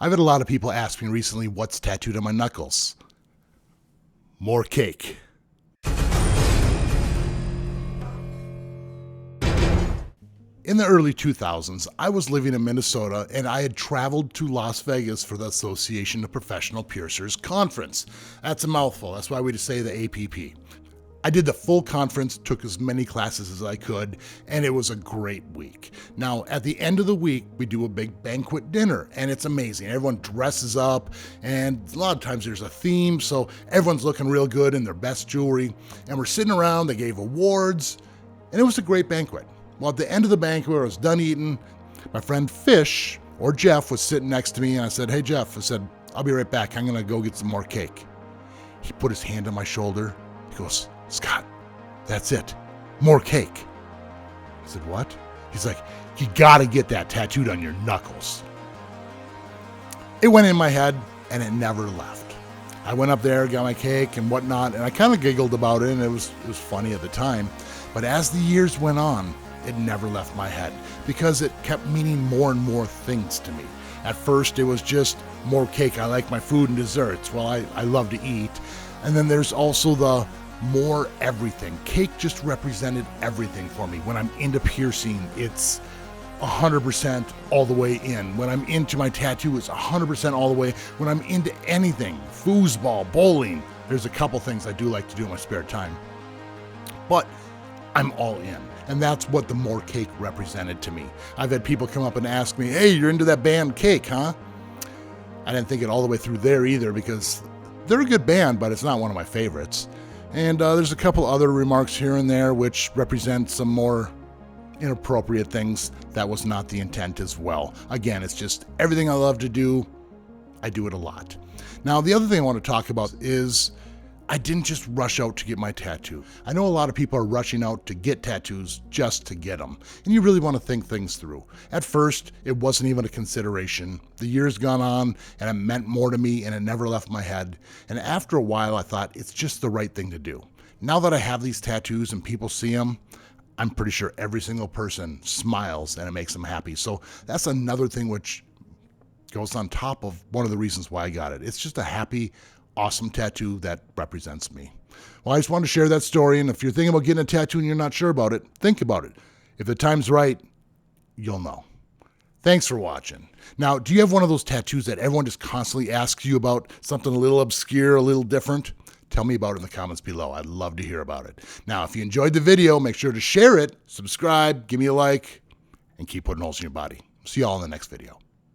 I've had a lot of people ask me recently what's tattooed on my knuckles. More cake. In the early 2000s, I was living in Minnesota and I had traveled to Las Vegas for the Association of Professional Piercers conference. That's a mouthful, that's why we just say the APP. I did the full conference, took as many classes as I could, and it was a great week. Now, at the end of the week, we do a big banquet dinner, and it's amazing. Everyone dresses up, and a lot of times there's a theme, so everyone's looking real good in their best jewelry, and we're sitting around, they gave awards, and it was a great banquet. Well, at the end of the banquet, I was done eating, my friend Fish, or Jeff, was sitting next to me, and I said, "Hey, Jeff," I said, "I'll be right back. I'm gonna go get some more cake." He put his hand on my shoulder. He goes, "Scott, that's it. More cake." I said, "What?" He's like, "You gotta get that tattooed on your knuckles." It went in my head and it never left. I went up there, got my cake and whatnot, and I kind of giggled about it, and it was funny at the time. But as the years went on, it never left my head because it kept meaning more and more things to me. At first, it was just more cake. I like my food and desserts. Well, I love to eat. And then there's also the more everything. Cake just represented everything for me. When I'm into piercing, it's 100% all the way in. When I'm into my tattoo, it's 100% all the way. When I'm into anything, foosball, bowling, there's a couple things I do like to do in my spare time. But I'm all in. And that's what the more cake represented to me. I've had people come up and ask me, "Hey, you're into that band Cake, huh?" I didn't think it all the way through there either because they're a good band, but it's not one of my favorites. And there's a couple other remarks here and there which represent some more inappropriate things. That was not the intent as well. Again, it's just everything I love to do, I do it a lot. Now, the other thing I want to talk about is I didn't just rush out to get my tattoo. I know a lot of people are rushing out to get tattoos just to get them, and you really want to think things through. At first, it wasn't even a consideration. The years gone on, and it meant more to me, and it never left my head. And after a while, I thought it's just the right thing to do. Now that I have these tattoos and people see them, I'm pretty sure every single person smiles and it makes them happy. So that's another thing which goes on top of one of the reasons why I got it. It's just a happy, awesome tattoo that represents me. Well, I just wanted to share that story, and if you're thinking about getting a tattoo and you're not sure about it, think about it. If the time's right, you'll know. Thanks for watching. Now, do you have one of those tattoos that everyone just constantly asks you about, something a little obscure, a little different? Tell me about it in the comments below. I'd love to hear about it. Now, if you enjoyed the video, make sure to share it, subscribe, give me a like, and keep putting holes in your body. See you all in the next video.